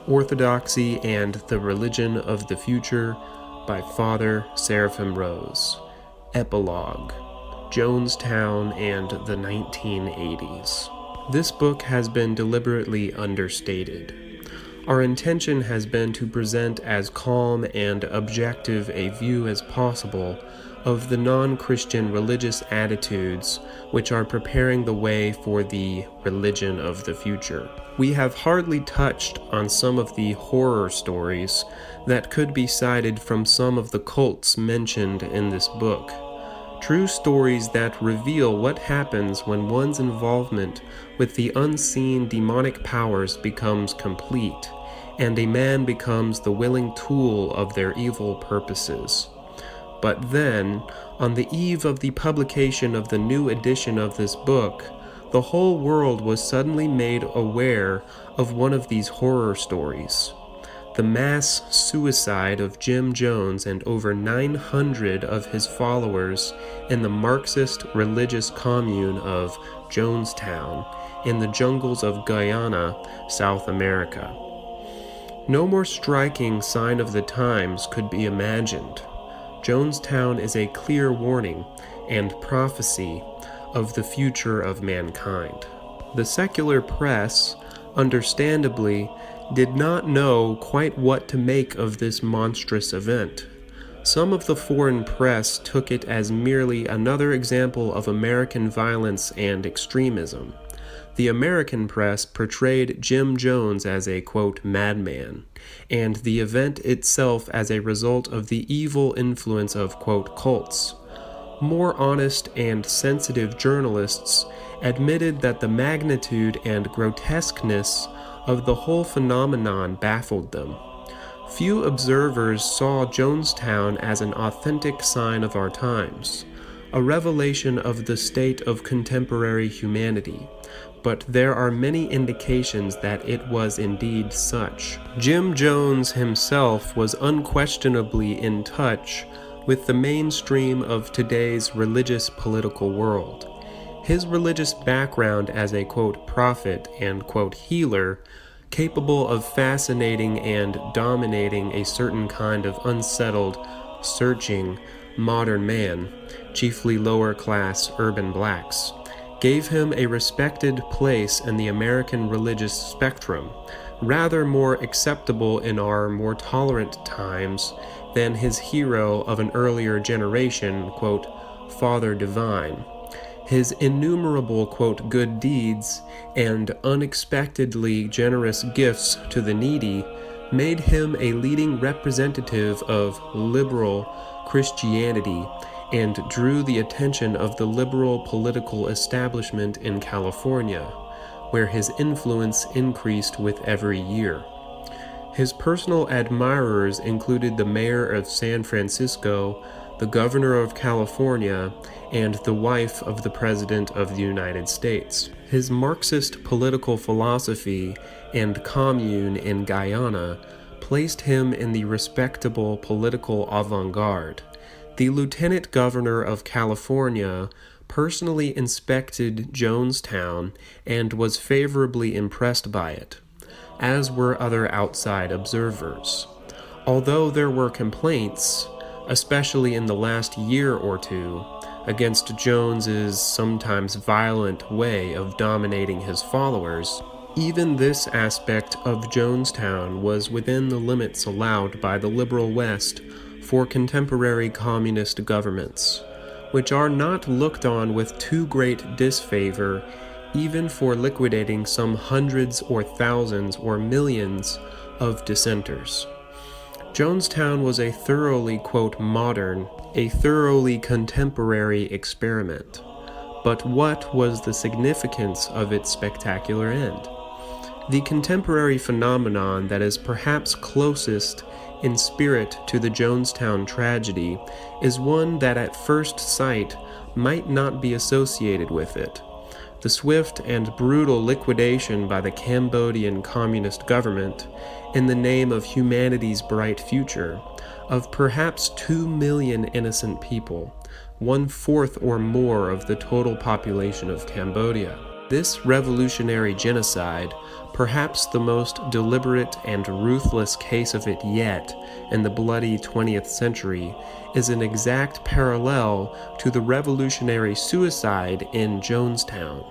Orthodoxy and the Religion of the Future by Father Seraphim Rose. Epilogue: Jonestown and the 1980s. This book has been deliberately understated. Our intention has been to present as calm and objective a view as possible of the non-Christian religious attitudes which are preparing the way for the religion of the future. We have hardly touched on some of the horror stories that could be cited from some of the cults mentioned in this book. True stories that reveal what happens when one's involvement with the unseen demonic powers becomes complete, and a man becomes the willing tool of their evil purposes. But then, on the eve of the publication of the new edition of this book, the whole world was suddenly made aware of one of these horror stories: the mass suicide of Jim Jones and over 900 of his followers in the Marxist religious commune of Jonestown in the jungles of Guyana, South America. No more striking sign of the times could be imagined. Jonestown is a clear warning and prophecy of the future of mankind. The secular press, understandably, did not know quite what to make of this monstrous event. Some of the foreign press took it as merely another example of American violence and extremism. The American press portrayed Jim Jones as a, quote, madman, and the event itself as a result of the evil influence of, quote, cults. More honest and sensitive journalists admitted that the magnitude and grotesqueness of the whole phenomenon baffled them. Few observers saw Jonestown as an authentic sign of our times, a revelation of the state of contemporary humanity, but there are many indications that it was indeed such. Jim Jones himself was unquestionably in touch with the mainstream of today's religious political world. His religious background as a, quote, prophet and, quote, healer, capable of fascinating and dominating a certain kind of unsettled, searching, modern man, chiefly lower-class urban blacks, gave him a respected place in the American religious spectrum, rather more acceptable in our more tolerant times than his hero of an earlier generation, quote, Father Divine. His innumerable, quote, good deeds and unexpectedly generous gifts to the needy made him a leading representative of liberal Christianity and drew the attention of the liberal political establishment in California, where his influence increased with every year. His personal admirers included the mayor of San Francisco, the governor of California, and the wife of the President of the United States. His Marxist political philosophy and commune in Guyana placed him in the respectable political avant-garde. The lieutenant governor of California personally inspected Jonestown and was favorably impressed by it, as were other outside observers. Although there were complaints, especially in the last year or two, against Jones's sometimes violent way of dominating his followers, even this aspect of Jonestown was within the limits allowed by the liberal West for contemporary communist governments, which are not looked on with too great disfavor even for liquidating some hundreds or thousands or millions of dissenters. Jonestown was a thoroughly, quote, modern, a thoroughly contemporary experiment. But what was the significance of its spectacular end? The contemporary phenomenon that is perhaps closest in spirit to the Jonestown tragedy is one that at first sight might not be associated with it: the swift and brutal liquidation by the Cambodian communist government, in the name of humanity's bright future, of perhaps 2 million innocent people, 1/4 or more of the total population of Cambodia. This revolutionary genocide, perhaps the most deliberate and ruthless case of it yet in the bloody 20th century, is an exact parallel to the revolutionary suicide in Jonestown.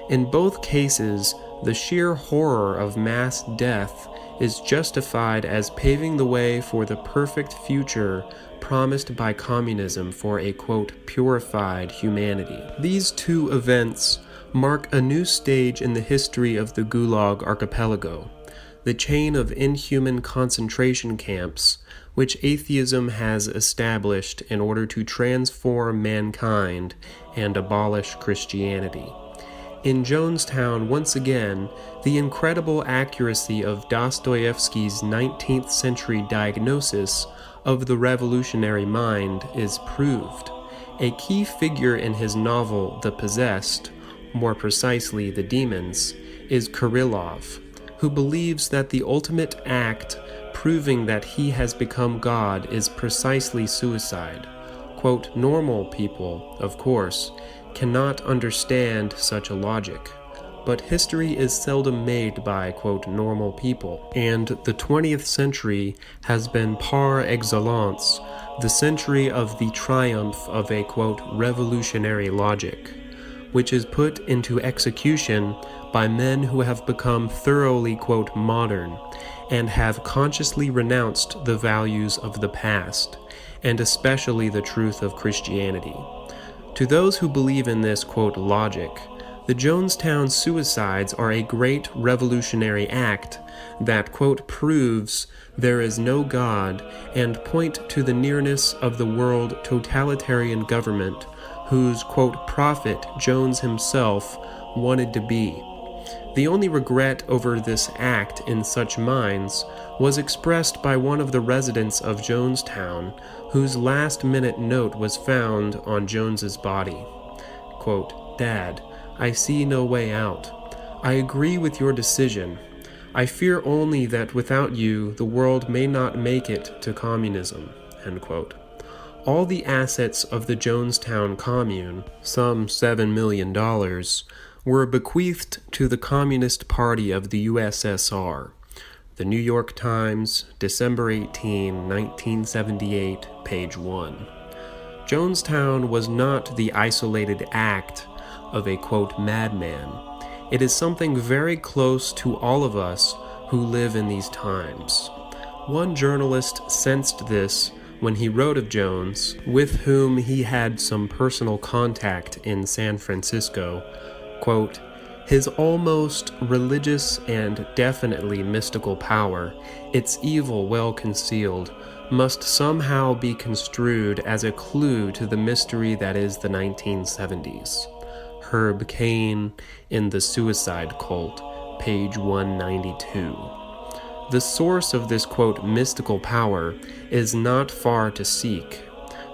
In both cases, the sheer horror of mass death is justified as paving the way for the perfect future promised by communism for a, quote, purified humanity. These two events mark a new stage in the history of the Gulag Archipelago, the chain of inhuman concentration camps which atheism has established in order to transform mankind and abolish Christianity. In Jonestown, once again, the incredible accuracy of Dostoevsky's 19th century diagnosis of the revolutionary mind is proved. A key figure in his novel The Possessed, more precisely The Demons, is Kirillov, who believes that the ultimate act proving that he has become God is precisely suicide. Quote, normal people, of course, cannot understand such a logic, but history is seldom made by, quote, normal people, and the 20th century has been par excellence the century of the triumph of a, quote, revolutionary logic, which is put into execution by men who have become thoroughly, quote, modern, and have consciously renounced the values of the past, and especially the truth of Christianity. To those who believe in this, quote, logic, the Jonestown suicides are a great revolutionary act that, quote, proves there is no God and point to the nearness of the world totalitarian government whose, quote, prophet Jones himself wanted to be. The only regret over this act in such minds was expressed by one of the residents of Jonestown, whose last-minute note was found on Jones's body. Quote, Dad, I see no way out. I agree with your decision. I fear only that without you, the world may not make it to communism. End quote. All the assets of the Jonestown commune, some $7 million, were bequeathed to the Communist Party of the USSR. The New York Times, December 18, 1978, page 1. Jonestown was not the isolated act of a, quote, madman. It is something very close to all of us who live in these times. One journalist sensed this when he wrote of Jones, with whom he had some personal contact in San Francisco, quote, his almost religious and definitely mystical power, its evil well concealed, must somehow be construed as a clue to the mystery that is the 1970s. Herb Cain in The Suicide Cult, page 192. The source of this, quote, mystical power is not far to seek.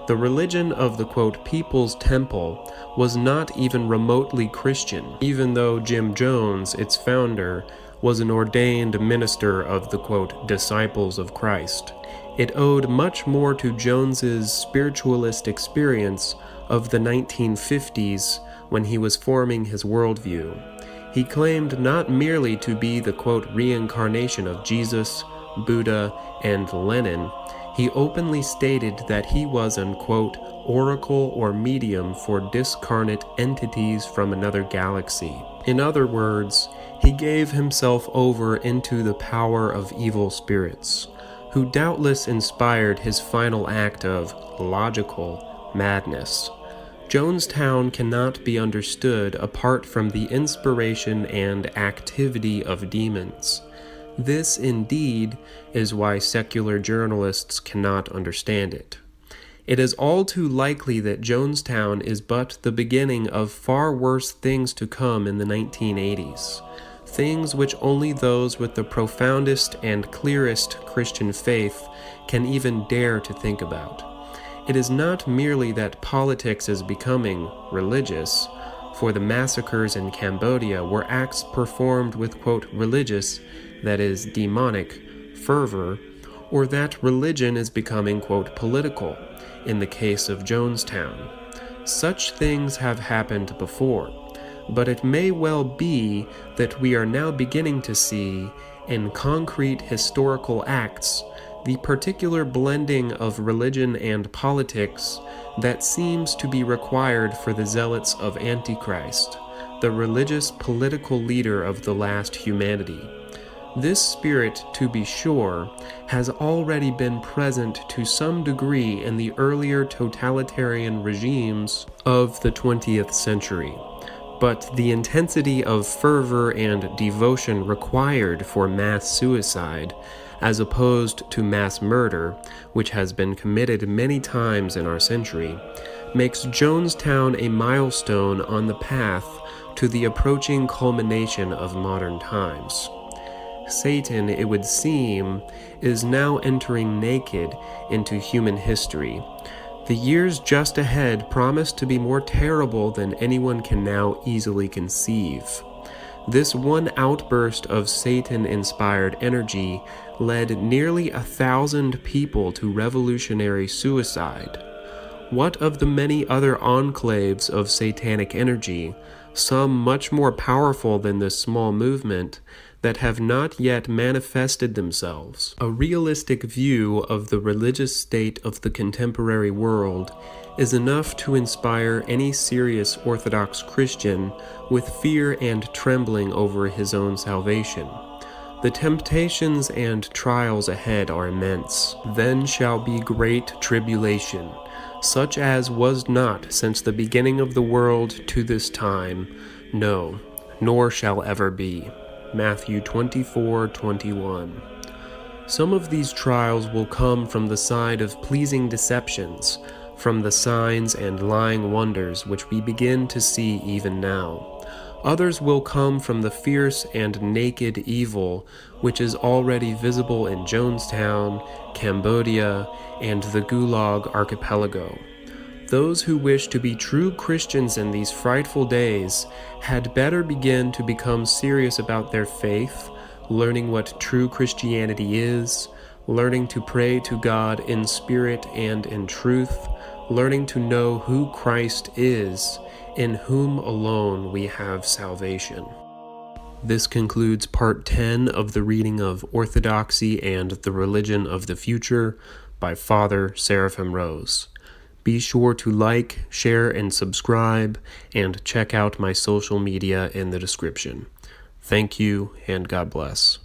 The religion of the, quote, People's Temple was not even remotely Christian, even though Jim Jones, its founder, was an ordained minister of the, quote, Disciples of Christ. It owed much more to Jones's spiritualist experience of the 1950s when he was forming his worldview. He claimed not merely to be the, quote, reincarnation of Jesus, Buddha, and Lenin. He openly stated that he was an, quote, oracle or medium for discarnate entities from another galaxy. In other words, he gave himself over into the power of evil spirits, who doubtless inspired his final act of logical madness. Jonestown cannot be understood apart from the inspiration and activity of demons. This, indeed, is why secular journalists cannot understand it. It is all too likely that Jonestown is but the beginning of far worse things to come in the 1980s, things which only those with the profoundest and clearest Christian faith can even dare to think about. It is not merely that politics is becoming religious, for the massacres in Cambodia were acts performed with, quote, religious, that is, demonic, fervor, or that religion is becoming, quote, political, in the case of Jonestown. Such things have happened before. but it may well be that we are now beginning to see, in concrete historical acts, the particular blending of religion and politics that seems to be required for the zealots of Antichrist, the religious political leader of the last humanity. This spirit, to be sure, has already been present to some degree in the earlier totalitarian regimes of the 20th century, but the intensity of fervor and devotion required for mass suicide, as opposed to mass murder, which has been committed many times in our century, makes Jonestown a milestone on the path to the approaching culmination of modern times. Satan, it would seem, is now entering naked into human history. The years just ahead promise to be more terrible than anyone can now easily conceive. This one outburst of Satan-inspired energy led nearly 1,000 people to revolutionary suicide. What of the many other enclaves of satanic energy, some much more powerful than this small movement, that have not yet manifested themselves? A realistic view of the religious state of the contemporary world is enough to inspire any serious Orthodox Christian with fear and trembling over his own salvation. The temptations and trials ahead are immense. Then shall be great tribulation, such as was not since the beginning of the world to this time, no, nor shall ever be. Matthew 24:21. Some of these trials will come from the side of pleasing deceptions, from the signs and lying wonders which we begin to see even now. Others will come from the fierce and naked evil which is already visible in Jonestown, Cambodia, and the Gulag archipelago. Those who wish to be true Christians in these frightful days had better begin to become serious about their faith, learning what true Christianity is, learning to pray to God in spirit and in truth, learning to know who Christ is, in whom alone we have salvation. This concludes part 10 of the reading of Orthodoxy and the Religion of the Future by Father Seraphim Rose. Be sure to like, share, and subscribe, and check out my social media in the description. Thank you, and God bless.